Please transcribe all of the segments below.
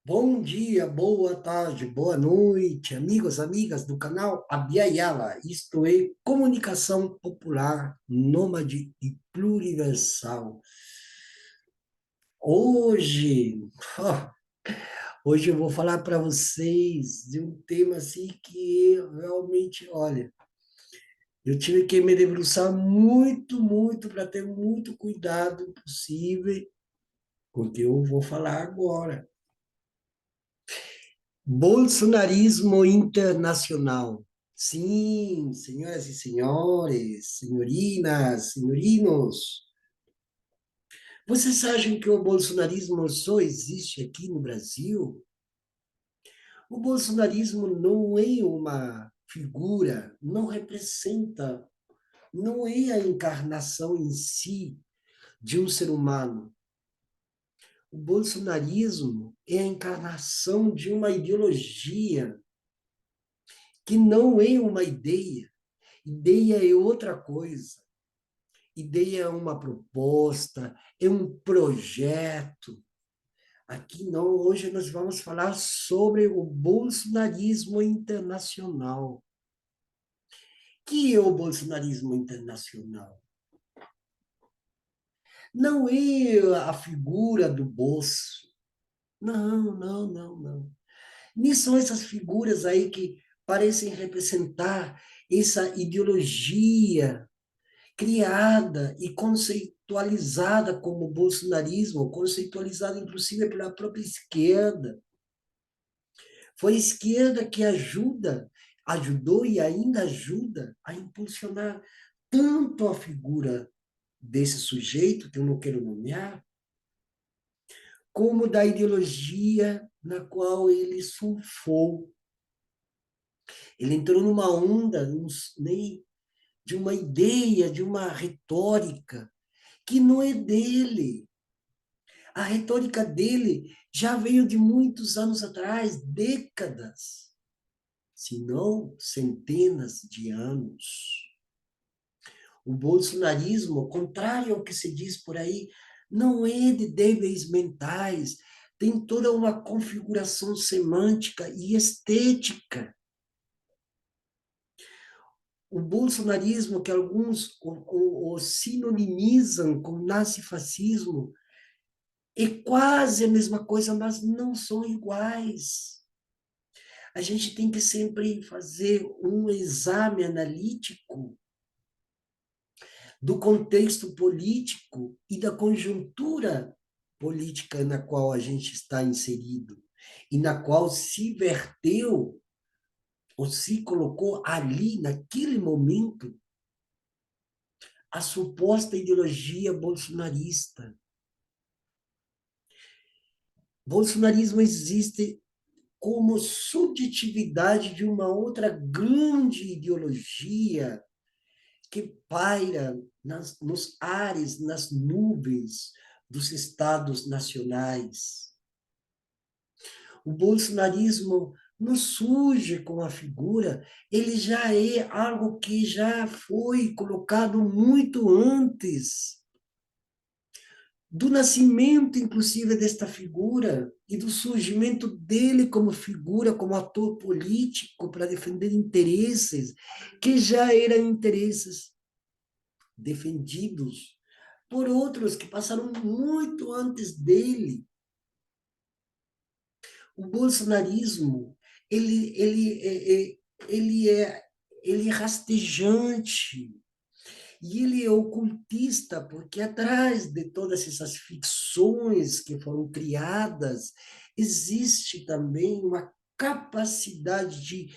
Bom dia, boa tarde, boa noite, amigos, amigas do canal Abiaiala, isto é, Comunicação Popular Nômade e Pluriversal. Hoje, ó, hoje eu vou falar para vocês de um tema assim que eu realmente, olha, eu tive que me debruçar muito, muito para ter muito cuidado possível com o que eu vou falar agora. Bolsonarismo internacional. Sim, senhoras e senhores, senhorinas, senhorinos, vocês acham que o bolsonarismo só existe aqui no Brasil? O bolsonarismo não é uma figura, não representa, não é a encarnação em si de um ser humano. O bolsonarismo é a encarnação de uma ideologia que não é uma ideia. Ideia é outra coisa. Ideia é uma proposta, é um projeto. Aqui não, hoje nós vamos falar sobre o bolsonarismo internacional. Que é o bolsonarismo internacional? Não é a figura do bolso. Não, não, não, não. Nem são essas figuras aí que parecem representar essa ideologia criada e conceitualizada como bolsonarismo, conceitualizada inclusive pela própria esquerda. Foi a esquerda que ajudou e ainda ajuda a impulsionar tanto a figura desse sujeito, que eu não quero nomear, como da ideologia na qual ele surfou. Ele entrou numa onda, de uma ideia, de uma retórica que não é dele. A retórica dele já veio de muitos anos atrás, décadas, se não centenas de anos. O bolsonarismo, ao contrário ao que se diz por aí, não é de débeis mentais, tem toda uma configuração semântica e estética. O bolsonarismo, que alguns o sinonimizam com nazifascismo, é quase a mesma coisa, mas não são iguais. A gente tem que sempre fazer um exame analítico do contexto político e da conjuntura política na qual a gente está inserido e na qual se verteu ou se colocou ali, naquele momento, a suposta ideologia bolsonarista. Bolsonarismo existe como subjetividade de uma outra grande ideologia que paira nos ares, nas nuvens dos estados nacionais. O bolsonarismo não surge com a figura, ele já é algo que já foi colocado muito antes do nascimento, inclusive, desta figura e do surgimento dele como figura, como ator político para defender interesses que já eram interesses defendidos por outros que passaram muito antes dele. O bolsonarismo, ele é, ele é rastejante e ele é ocultista, porque atrás de todas essas ficções que foram criadas, existe também uma capacidade de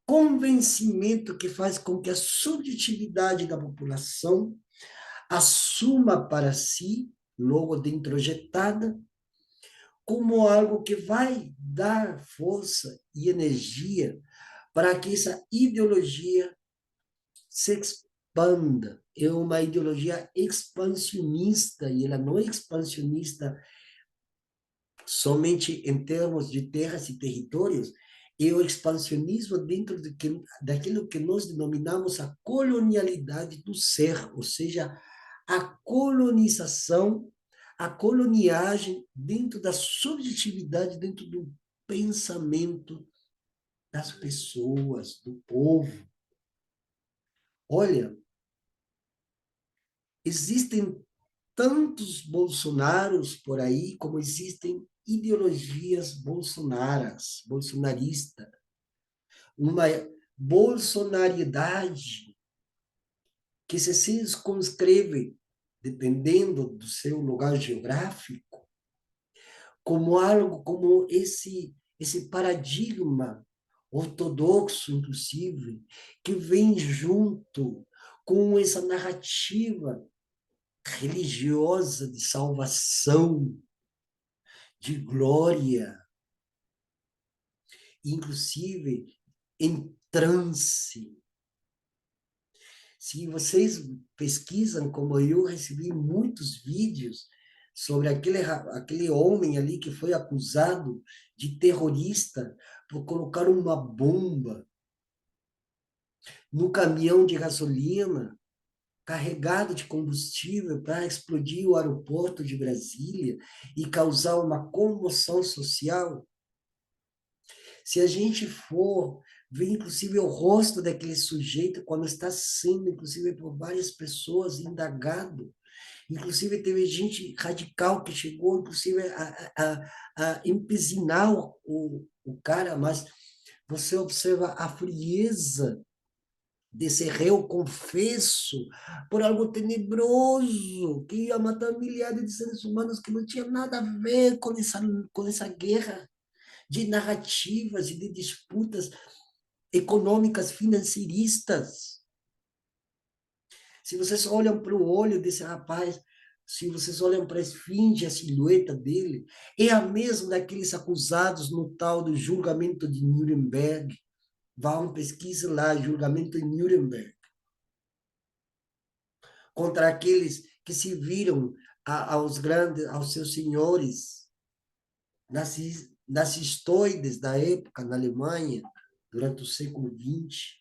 convencimento que faz com que a subjetividade da população assuma para si, logo de introjetada, como algo que vai dar força e energia para que essa ideologia se expanda. É uma ideologia expansionista, e ela não é expansionista somente em termos de terras e territórios, é o expansionismo dentro daquilo que nós denominamos a colonialidade do ser, ou seja, a colonização, a coloniagem dentro da subjetividade, dentro do pensamento das pessoas, do povo. Olha, existem tantos Bolsonaros por aí, como existem ideologias bolsonaristas. Uma bolsonariedade que se circunscreve, dependendo do seu lugar geográfico, como algo como esse paradigma ortodoxo, inclusive, que vem junto com essa narrativa religiosa de salvação, de glória, inclusive em transe. Se vocês pesquisam, como eu recebi muitos vídeos sobre aquele homem ali que foi acusado de terrorista por colocar uma bomba no caminhão de gasolina carregado de combustível para explodir o aeroporto de Brasília e causar uma comoção social. Se a gente for ver, inclusive, o rosto daquele sujeito quando está sendo, inclusive, por várias pessoas indagado, inclusive teve gente radical que chegou, inclusive, a empezinar o cara, mas você observa a frieza desse réu confesso por algo tenebroso, que ia matar milhares de seres humanos que não tinha nada a ver com essa guerra de narrativas e de disputas econômicas financeiristas. Se vocês olham para o olho desse rapaz, se vocês olham para a esfinge, a silhueta dele, é a mesma daqueles acusados no tal do julgamento de Nuremberg. Vão, pesquisem lá, julgamento em Nuremberg. Contra aqueles que se viram aos seus senhores nazistas da época na Alemanha, durante o século XX.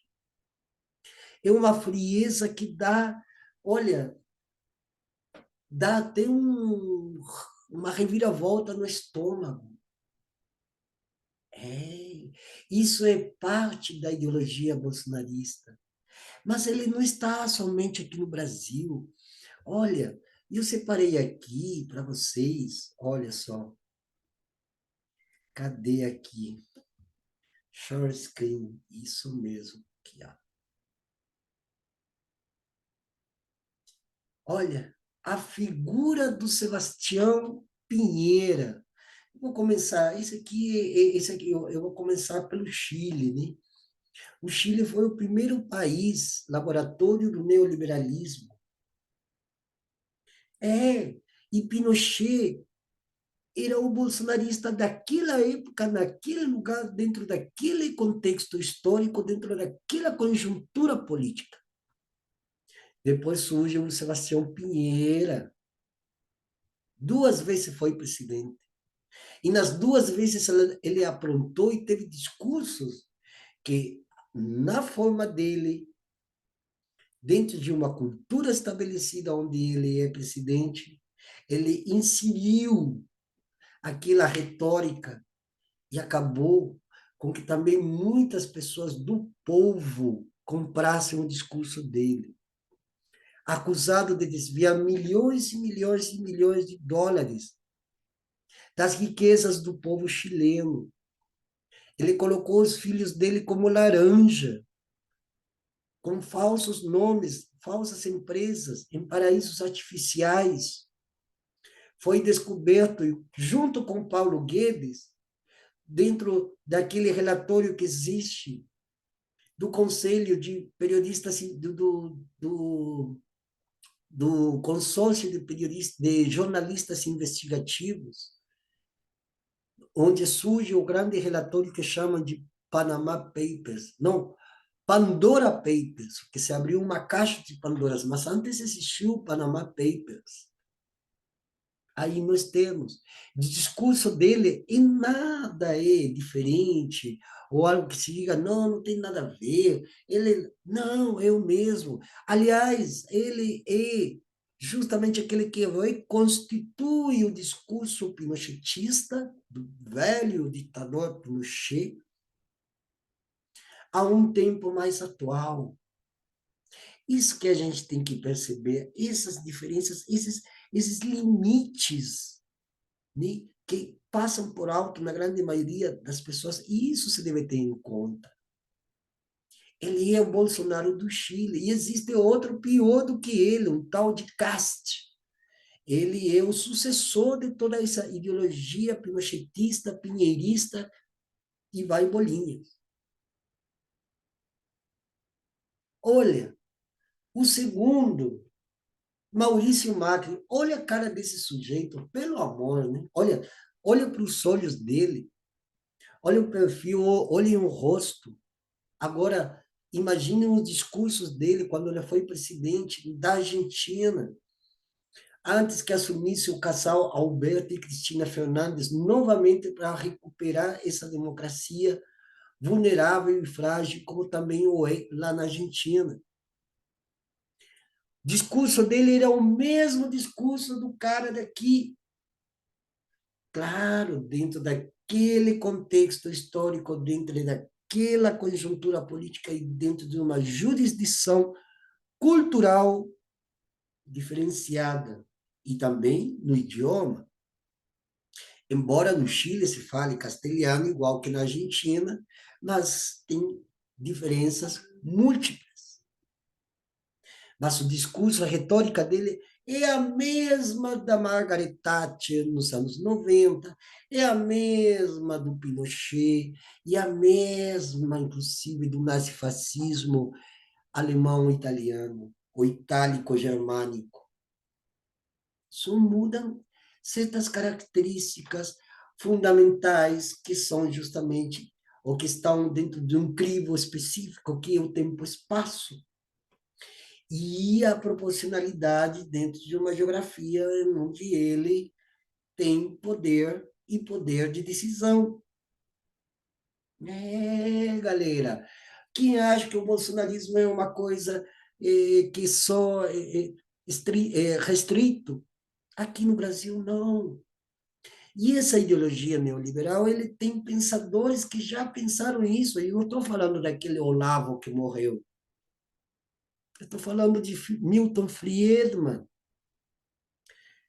É uma frieza que dá, olha, dá até uma reviravolta no estômago. É, isso é parte da ideologia bolsonarista. Mas ele não está somente aqui no Brasil. Olha, eu separei aqui para vocês, olha só. Cadê aqui? Share screen, isso mesmo. Aqui, ó. Olha, a figura do Sebastião Pinheira. Vou começar, esse aqui eu vou começar pelo Chile, né? O Chile foi o primeiro país, laboratório do neoliberalismo. É, e Pinochet era o bolsonarista daquela época, naquele lugar, dentro daquele contexto histórico, dentro daquela conjuntura política. Depois surge o Sebastião Pinheira. 2 vezes foi presidente. E nas 2 vezes ele aprontou e teve discursos que, na forma dele, dentro de uma cultura estabelecida onde ele é presidente, ele inseriu aquela retórica e acabou com que também muitas pessoas do povo comprassem o discurso dele. Acusado de desviar milhões e milhões e milhões de dólares das riquezas do povo chileno. Ele colocou os filhos dele como laranja, com falsos nomes, falsas empresas, em paraísos artificiais. Foi descoberto, junto com Paulo Guedes, dentro daquele relatório que existe do Conselho de Periodistas, do Consórcio de Periodistas, de Jornalistas Investigativos, onde surge o grande relatório que chamam de Panama Papers. Não, Pandora Papers, que se abriu uma caixa de Pandoras, mas antes existiu o Panama Papers. Aí nós temos, o discurso dele em nada é diferente, ou algo que se diga, não, não tem nada a ver, ele, não, é o mesmo. Aliás, ele é justamente aquele que reconstitui o discurso pinochetista, do velho ditador Pinochet, a um tempo mais atual. Isso que a gente tem que perceber, essas diferenças, esses limites, né, que passam por alto na grande maioria das pessoas, e isso se deve ter em conta. Ele é o Bolsonaro do Chile, e existe outro pior do que ele, um tal de Cast. Ele é o sucessor de toda essa ideologia pinochetista, pinheirista, e vai bolinha. Olha, o segundo, Maurício Macri, olha a cara desse sujeito, pelo amor, né? Olha para os olhos dele, olha o perfil, olhem o rosto. Agora, imaginem os discursos dele quando ele foi presidente da Argentina, antes que assumisse o casal Alberto e Cristina Fernandes, novamente para recuperar essa democracia vulnerável e frágil, como também o é lá na Argentina. O discurso dele era o mesmo discurso do cara daqui. Claro, dentro daquele contexto histórico, dentro daquela conjuntura política e dentro de uma jurisdição cultural diferenciada. E também no idioma. Embora no Chile se fale castelhano, igual que na Argentina, mas tem diferenças múltiplas. Mas o discurso, a retórica dele é a mesma da Margaret Thatcher nos anos 90, é a mesma do Pinochet, e a mesma, inclusive, do nazifascismo alemão-italiano, ou itálico-germânico. Só mudam certas características fundamentais que são justamente ou que estão dentro de um crivo específico, que é o tempo-espaço, e a proporcionalidade dentro de uma geografia onde ele tem poder e poder de decisão. Galera, quem acha que o bolsonarismo é uma coisa que só restrito, aqui no Brasil não. E essa ideologia neoliberal, ele tem pensadores que já pensaram isso. E eu não estou falando daquele Olavo que morreu. Eu estou falando de Milton Friedman.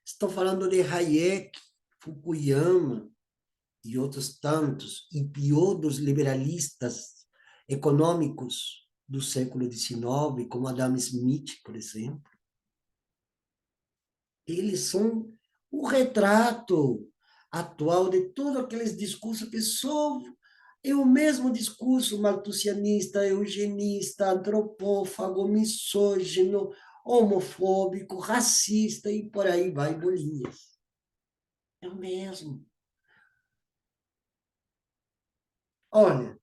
Estou falando de Hayek, Fukuyama e outros tantos. E pior dos liberalistas econômicos do século XIX, como Adam Smith, por exemplo. Eles são o retrato atual de todos aqueles discursos que só é o mesmo discurso malthusianista, eugenista, antropófago, misógino, homofóbico, racista e por aí vai bolinhas. É o mesmo. Olha,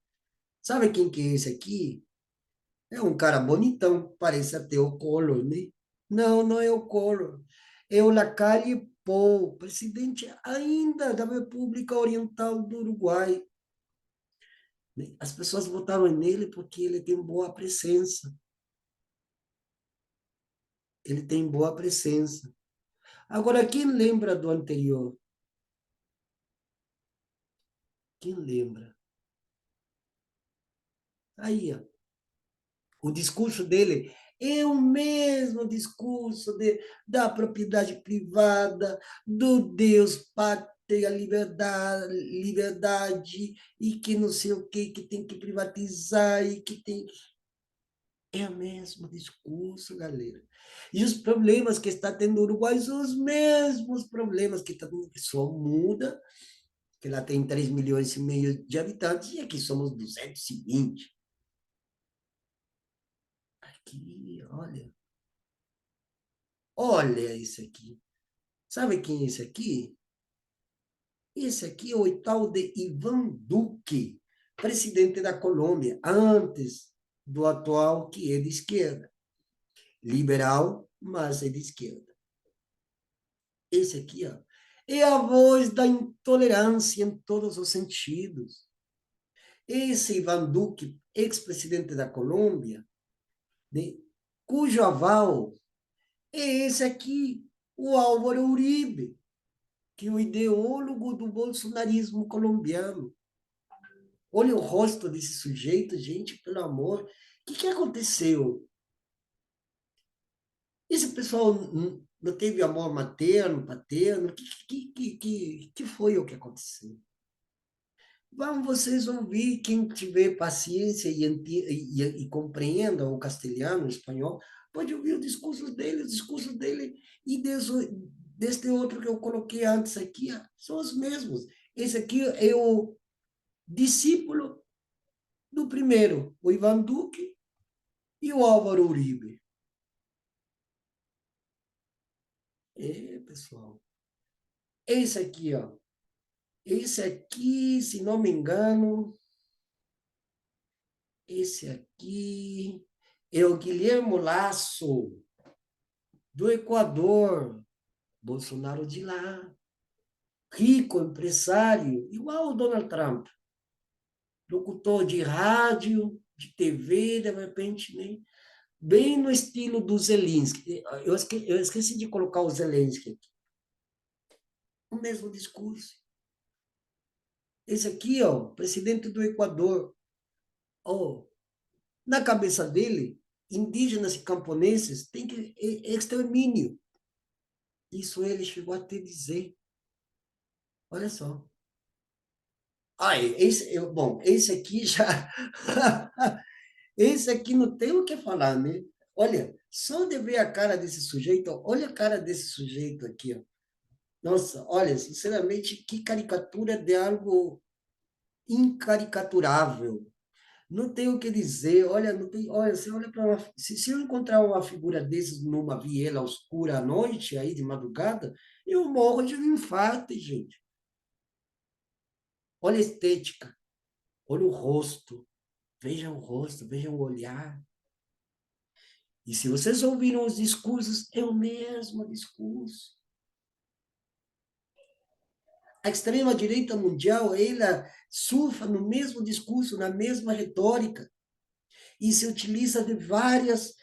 sabe quem que é esse aqui? É um cara bonitão, parece até o Collor, né? Não, não é o Collor. É o Lacalle Pou, presidente ainda da República Oriental do Uruguai. As pessoas votaram nele porque ele tem boa presença. Ele tem boa presença. Agora, quem lembra do anterior? Quem lembra? Aí, ó. O discurso dele é o mesmo discurso da propriedade privada, do Deus, pátria, liberdade, e que não sei o que tem que privatizar, e que tem. É o mesmo discurso, galera. E os problemas que está tendo o Uruguai são os mesmos problemas que está tendo, que só muda, que lá tem 3 milhões e meio de habitantes, e aqui somos 220. Aqui, olha. Olha isso aqui. Sabe quem é esse aqui? Esse aqui é o tal de Ivan Duque, presidente da Colômbia, antes do atual, que é de esquerda. Liberal, mas é de esquerda. Esse aqui, ó, é a voz da intolerância em todos os sentidos. Esse Ivan Duque, ex-presidente da Colômbia, né, cujo aval É esse aqui, o Álvaro Uribe, que é o ideólogo do bolsonarismo colombiano. Olha o rosto desse sujeito, gente, pelo amor. O que aconteceu? Esse pessoal não teve amor materno, paterno? Que foi o que aconteceu? Vão vocês ouvir, quem tiver paciência e compreenda o castelhano, o espanhol, pode ouvir o discurso dele e deste outro que eu coloquei antes aqui, são os mesmos. Esse aqui é o discípulo do primeiro, o Ivan Duque e o Álvaro Uribe. É, pessoal. Esse aqui, ó. Esse aqui, se não me engano, esse aqui é o Guilherme Lasso, do Equador, Bolsonaro de lá, rico, empresário, igual o Donald Trump, locutor de rádio, de TV, de repente, né? Bem no estilo do Zelensky. Eu esqueci de colocar o Zelensky aqui. O mesmo discurso. Esse aqui, ó, presidente do Equador, ó, na cabeça dele, indígenas e camponeses têm que extermínio. Isso ele chegou a te dizer. Olha só. Bom, esse aqui já. Esse aqui não tem o que falar, né? Olha, só de ver a cara desse sujeito, ó, olha a cara desse sujeito aqui, ó. Nossa, olha, sinceramente, que caricatura de algo incaricaturável. Não tem o que dizer, olha, não tem, olha, você olha para se eu encontrar uma figura desses numa viela escura à noite, aí de madrugada, eu morro de um infarto, gente. Olha a estética, olha o rosto, veja o rosto, veja o olhar. E se vocês ouviram os discursos, é o mesmo discurso. A extrema-direita mundial, ela surfa no mesmo discurso, na mesma retórica, e se utiliza de vários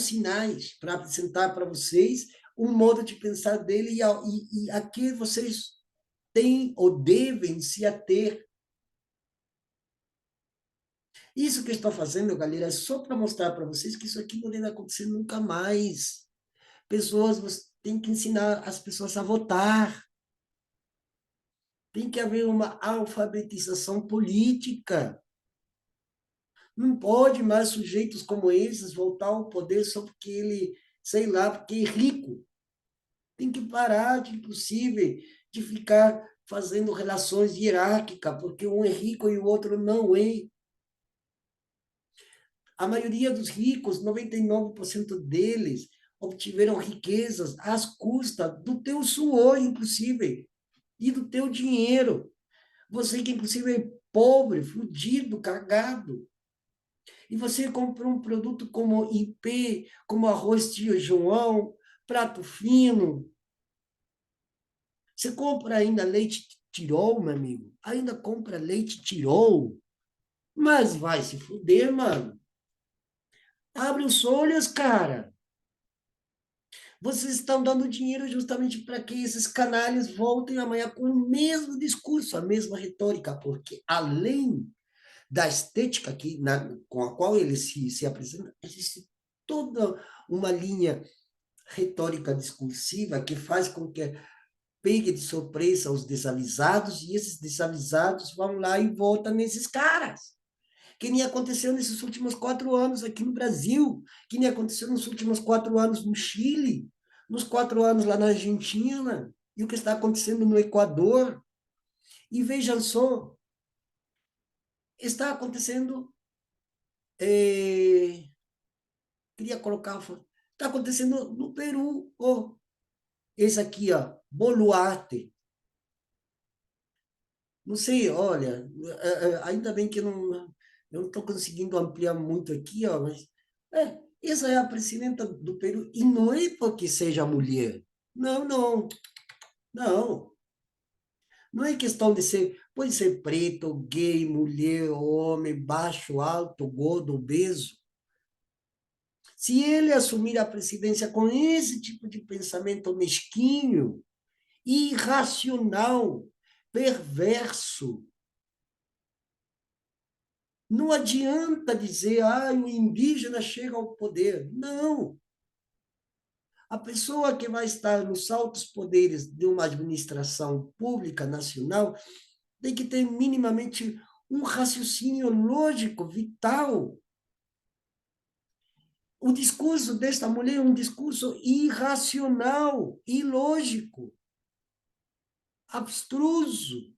sinais para apresentar para vocês um modo de pensar dele e a que vocês têm ou devem se ater. Isso que eu estou fazendo, galera, é só para mostrar para vocês que isso aqui não deve acontecer nunca mais. Pessoas, você tem que ensinar as pessoas a votar. Tem que haver uma alfabetização política. Não pode mais sujeitos como esses voltar ao poder só porque ele, sei lá, porque é rico. Tem que parar de, inclusive, de ficar fazendo relações hierárquicas, porque um é rico e o outro não é. A maioria dos ricos, 99% deles, obtiveram riquezas às custas do teu suor, inclusive, e do teu dinheiro. Você que, inclusive, é pobre, fudido, cagado. E você compra um produto como IP, como arroz tio João, prato fino. Você compra ainda leite Tirol, meu amigo? Ainda compra leite Tirol? Mas vai se fuder, mano. Abre os olhos, cara. Vocês estão dando dinheiro justamente para que esses canalhas voltem amanhã com o mesmo discurso, a mesma retórica, porque além da estética com a qual ele se apresenta, existe toda uma linha retórica discursiva que faz com que pegue de surpresa os desavisados e esses desavisados vão lá e votam nesses caras. Que nem aconteceu nesses últimos 4 anos aqui no Brasil, que nem aconteceu nos últimos 4 anos no Chile, nos 4 anos lá na Argentina, e o que está acontecendo no Equador. E vejam só, está acontecendo, queria colocar, está acontecendo no Peru, oh, esse aqui, ó, Boluarte. Não sei, olha, ainda bem que eu não estou conseguindo ampliar muito aqui, ó, mas essa é a presidenta do Peru, e não é porque seja mulher. Não, não, não. Não é questão de ser, pode ser preto, gay, mulher, homem, baixo, alto, gordo, obeso. Se ele assumir a presidência com esse tipo de pensamento mesquinho, irracional, perverso, não adianta dizer, o indígena chega ao poder. Não. A pessoa que vai estar nos altos poderes de uma administração pública nacional tem que ter minimamente um raciocínio lógico, vital. O discurso desta mulher é um discurso irracional, ilógico, abstruso.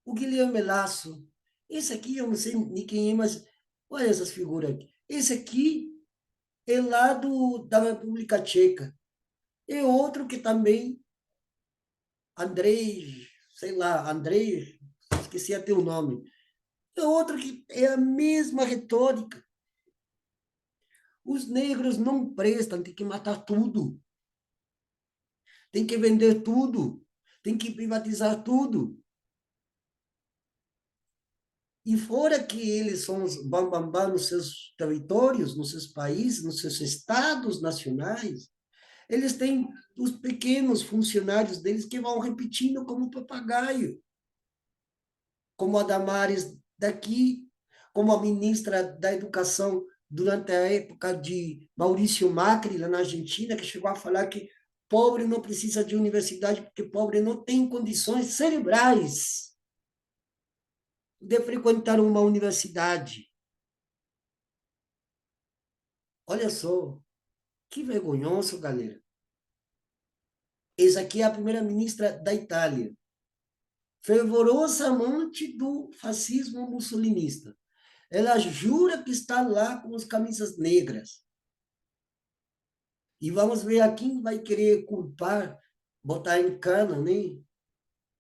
O Guilherme Lasso, esse aqui eu não sei de quem é, mas olha essas figuras aqui. Esse aqui é lá da República Tcheca. É outro que também, Andrei, sei lá, Andrei, esqueci até o nome. É outro que é a mesma retórica. Os negros não prestam, tem que matar tudo. Tem que vender tudo. Tem que privatizar tudo. E fora que eles são os bambambam nos seus territórios, nos seus países, nos seus estados nacionais, eles têm os pequenos funcionários deles que vão repetindo como papagaio, como a Damares daqui, como a ministra da Educação durante a época de Maurício Macri, lá na Argentina, que chegou a falar que pobre não precisa de universidade porque pobre não tem condições cerebrais de frequentar uma universidade. Olha só, que vergonhoso, galera. Essa aqui é a primeira-ministra da Itália, fervorosa amante do fascismo mussolinista. Ela jura que está lá com as camisas negras. E vamos ver a quem vai querer culpar, botar em cana, né?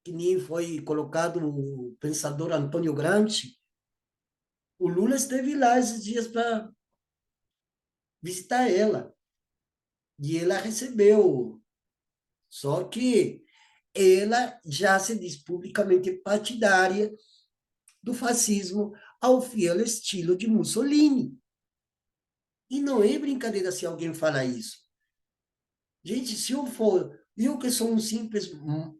Que nem foi colocado o pensador Antônio Gramsci. O Lula esteve lá esses dias para visitar ela. E ela recebeu. Só que ela já se diz publicamente partidária do fascismo ao fiel estilo de Mussolini. E não é brincadeira se alguém fala isso. Gente, se eu que sou um simples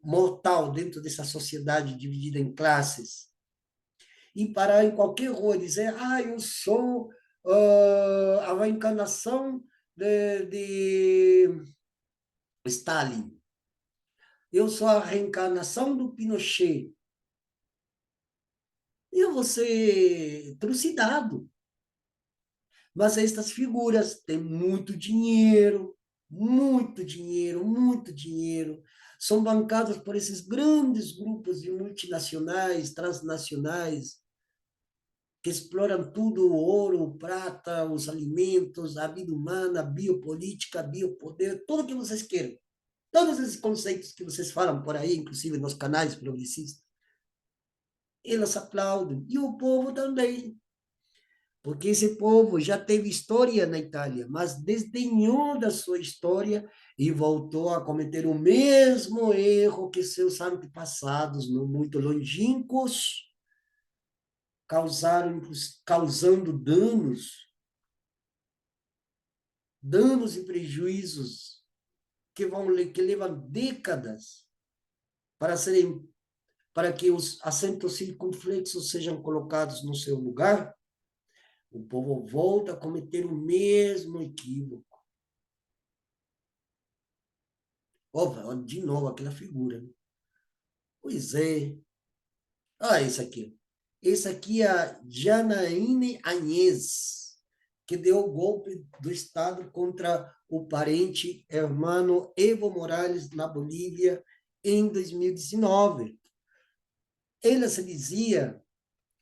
mortal dentro dessa sociedade dividida em classes, e parar em qualquer rua e dizer, eu sou a reencarnação de Stalin, eu sou a reencarnação do Pinochet, eu vou ser trucidado. Mas estas figuras têm muito dinheiro, muito dinheiro, muito dinheiro. São bancadas por esses grandes grupos de multinacionais, transnacionais, que exploram tudo, o ouro, o prata, os alimentos, a vida humana, a biopolítica, a biopoder, tudo que vocês queiram. Todos esses conceitos que vocês falam por aí, inclusive nos canais progressistas, elas aplaudem. E o povo também. Porque esse povo já teve história na Itália, mas desdenhou da sua história e voltou a cometer o mesmo erro que seus antepassados, não muito longínquos, causaram, causando danos e prejuízos que levam décadas para serem para que os assentos circunflexos sejam colocados no seu lugar. O povo volta a cometer o mesmo equívoco. De novo aquela figura. Pois é. Esse aqui. Esse aqui é a Janaíne Añez, que deu o golpe do Estado contra o parente hermano Evo Morales na Bolívia em 2019. Ela se dizia,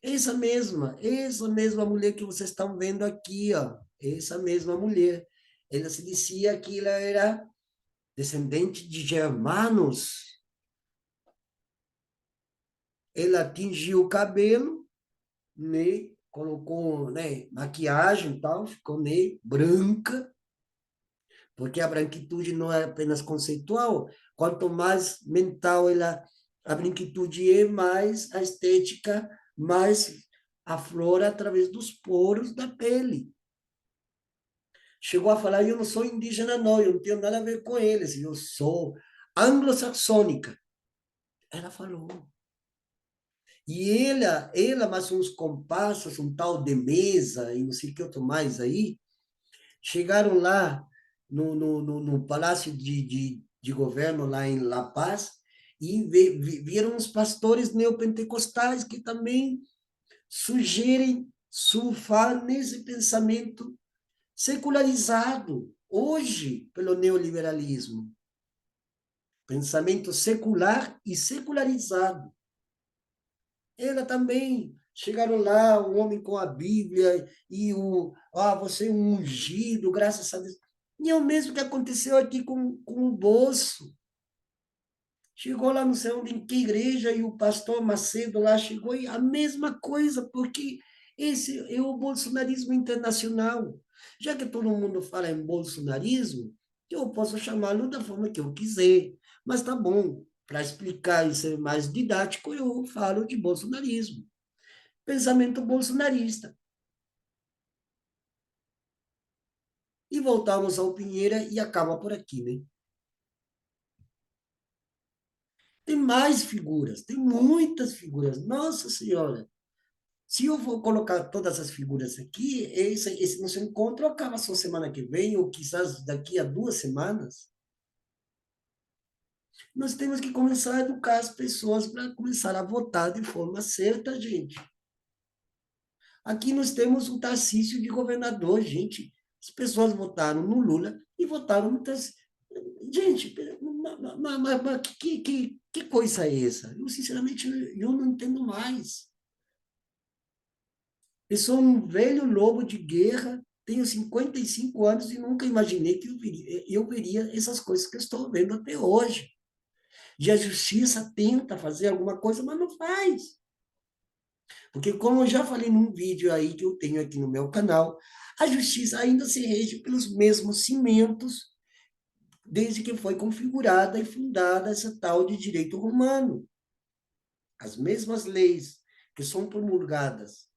essa mesma mulher que vocês estão vendo aqui, ó, essa mesma mulher, ela se dizia que ela era descendente de germanos. Ela tingiu o cabelo, né? Colocou, né, maquiagem e tal, ficou meio branca, porque a branquitude não é apenas conceitual, quanto mais mental a branquitude é, mais a estética, mais aflora através dos poros da pele. Chegou a falar, eu não sou indígena, não, eu não tenho nada a ver com eles, eu sou anglo-saxônica. Ela falou. E ela mais uns compassos, um tal de mesa e não sei o que outro mais aí, chegaram lá no Palácio de Governo, lá em La Paz, e viram os pastores neopentecostais que também sugerem surfar nesse pensamento secularizado, hoje, pelo neoliberalismo. Pensamento secular e secularizado. Ela também, chegaram lá, o homem com a Bíblia, e você é um ungido, graças a Deus. E é o mesmo que aconteceu aqui com o Bolso. Chegou lá, não sei onde, em que igreja, e o pastor Macedo lá chegou, e a mesma coisa, porque esse é o bolsonarismo internacional. Já que todo mundo fala em bolsonarismo, eu posso chamá-lo da forma que eu quiser. Mas tá bom, para explicar e ser mais didático, eu falo de bolsonarismo. Pensamento bolsonarista. E voltamos ao Pinheira e acaba por aqui, né? Tem mais figuras, tem muitas figuras. Nossa Senhora! Se eu for colocar todas as figuras aqui, esse nosso encontro acaba só semana que vem, ou quizás daqui a 2 semanas. Nós temos que começar a educar as pessoas para começar a votar de forma certa, gente. Aqui nós temos o Tarcísio de governador, gente. As pessoas votaram no Lula e votaram no Tarcísio. Gente, mas que coisa é essa? Eu, sinceramente, eu não entendo mais. Eu sou um velho lobo de guerra, tenho 55 anos e nunca imaginei que eu veria essas coisas que eu estou vendo até hoje. E a justiça tenta fazer alguma coisa, mas não faz. Porque, como eu já falei num vídeo aí que eu tenho aqui no meu canal, a justiça ainda se rege pelos mesmos cimentos desde que foi configurada e fundada essa tal de direito romano. As mesmas leis que são promulgadas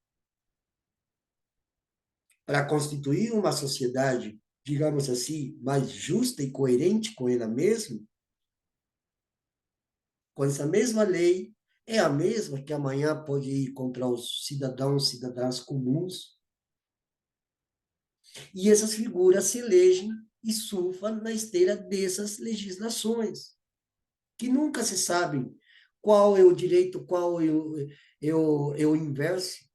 para constituir uma sociedade, digamos assim, mais justa e coerente com ela mesma, com essa mesma lei, é a mesma que amanhã pode ir contra os cidadãos, cidadãs comuns, e essas figuras se elegem e surfam na esteira dessas legislações, que nunca se sabe qual é o direito, qual é o inverso.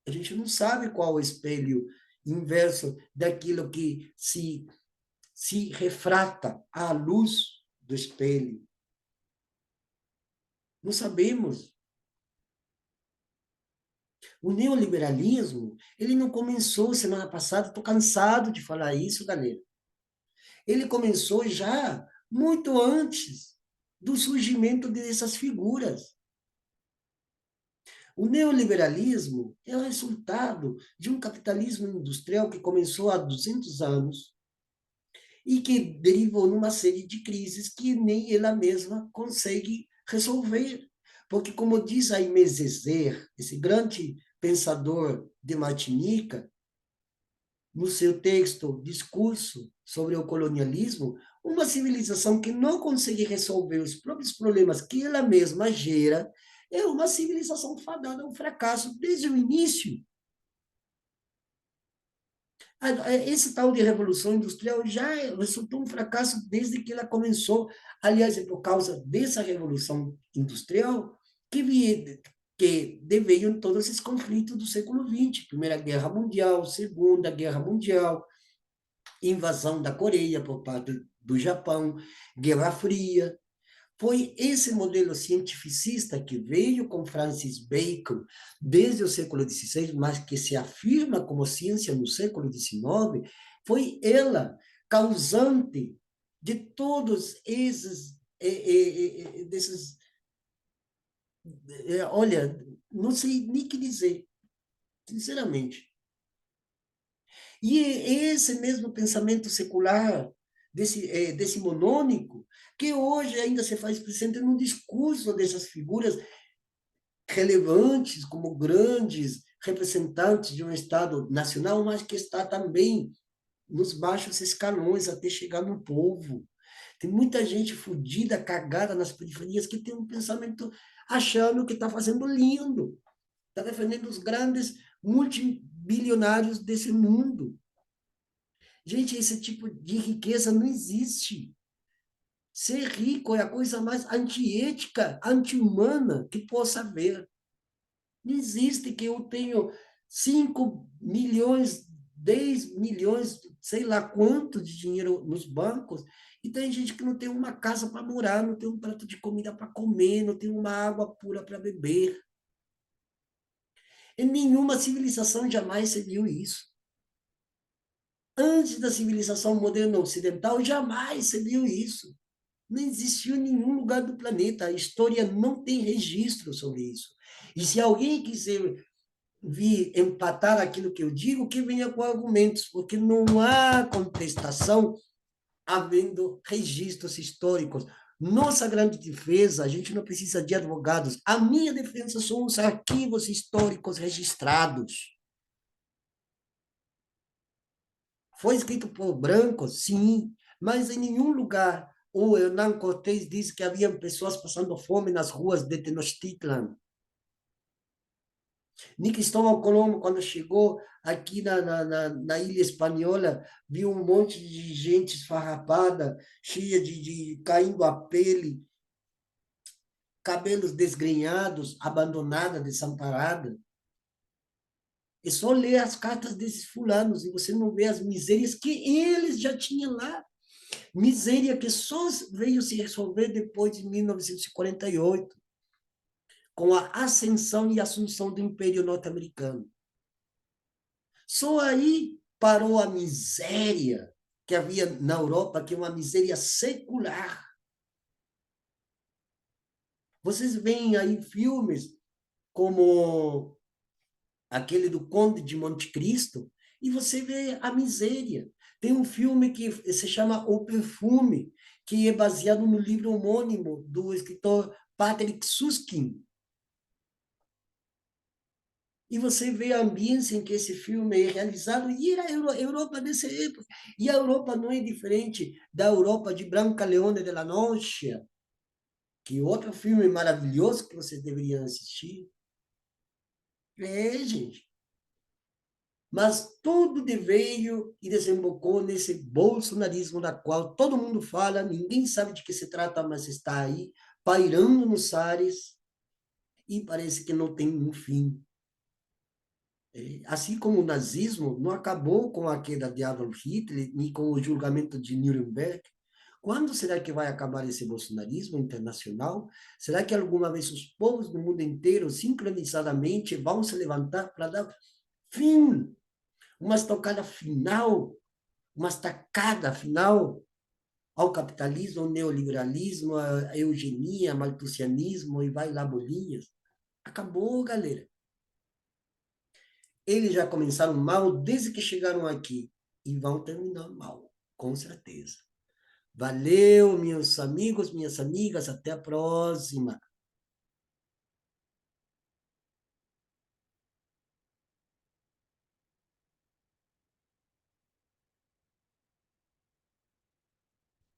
A gente não sabe qual é o espelho inverso daquilo que se refrata à luz do espelho. Não sabemos. O neoliberalismo, ele não começou semana passada, estou cansado de falar isso, galera. Ele começou já muito antes do surgimento dessas figuras. O neoliberalismo é o resultado de um capitalismo industrial que começou há 200 anos e que derivou numa série de crises que nem ela mesma consegue resolver. Porque, como diz Aimé Césaire, esse grande pensador de Martinica, no seu texto Discurso sobre o Colonialismo, uma civilização que não consegue resolver os próprios problemas que ela mesma gera é uma civilização fadada ao fracasso desde o início. Esse tal de revolução industrial já resultou um fracasso desde que ela começou. Aliás, é por causa dessa revolução industrial que veio todos esses conflitos do século XX. Primeira Guerra Mundial, Segunda Guerra Mundial, invasão da Coreia por parte do Japão, Guerra Fria. Foi esse modelo cientificista que veio com Francis Bacon desde o século XVI, mas que se afirma como ciência no século XIX, foi ela causante de todos esses, desses, olha, não sei nem o que dizer, sinceramente. E esse mesmo pensamento secular, desse monônico, que hoje ainda se faz presente no discurso dessas figuras relevantes, como grandes representantes de um Estado nacional, mas que está também nos baixos escalões até chegar no povo. Tem muita gente fodida, cagada nas periferias, que tem um pensamento achando que está fazendo lindo, está defendendo os grandes multibilionários desse mundo. Gente, esse tipo de riqueza não existe. Ser rico é a coisa mais antiética, anti-humana que possa haver. Não existe que eu tenho 5 milhões, 10 milhões, sei lá quanto de dinheiro nos bancos, e tem gente que não tem uma casa para morar, não tem um prato de comida para comer, não tem uma água pura para beber. Em nenhuma civilização jamais se viu isso. Antes da civilização moderna ocidental, jamais se viu isso. Não existiu em nenhum lugar do planeta. A história não tem registro sobre isso. E se alguém quiser vir empatar aquilo que eu digo, que venha com argumentos, porque não há contestação havendo registros históricos. Nossa grande defesa, a gente não precisa de advogados. A minha defesa são os arquivos históricos registrados. Foi escrito por brancos, sim, mas em nenhum lugar o Hernán Cortés disse que havia pessoas passando fome nas ruas de Tenochtitlan. Nem Cristóvão Colombo, quando chegou aqui na Ilha Espanhola, viu um monte de gente esfarrapada, cheia caindo a pele, cabelos desgrenhados, abandonada, desamparada. É só ler as cartas desses fulanos e você não vê as misérias que eles já tinham lá. Miséria que só veio se resolver depois de 1948, com a ascensão e assunção do Império Norte-Americano. Só aí parou a miséria que havia na Europa, que é uma miséria secular. Vocês veem aí filmes como aquele do Conde de Monte Cristo, e você vê a miséria. Tem um filme que se chama O Perfume, que é baseado no livro homônimo do escritor Patrick Süskind. E você vê a ambiência em que esse filme é realizado, e a Europa dessa época. E a Europa não é diferente da Europa de Brancaleone de la Noche, que é outro filme maravilhoso que vocês deveriam assistir. É, gente. Mas tudo veio e desembocou nesse bolsonarismo da qual todo mundo fala, ninguém sabe de que se trata, mas está aí, pairando nos ares, e parece que não tem um fim. Assim como o nazismo não acabou com a queda de Adolf Hitler, nem com o julgamento de Nuremberg, quando será que vai acabar esse bolsonarismo internacional? Será que alguma vez os povos do mundo inteiro, sincronizadamente, vão se levantar para dar fim, uma estocada final, uma estacada final ao capitalismo, ao neoliberalismo, à eugenia, malthusianismo e vai lá bolinhas? Acabou, galera. Eles já começaram mal desde que chegaram aqui e vão terminar mal, com certeza. Valeu, meus amigos, minhas amigas, até a próxima.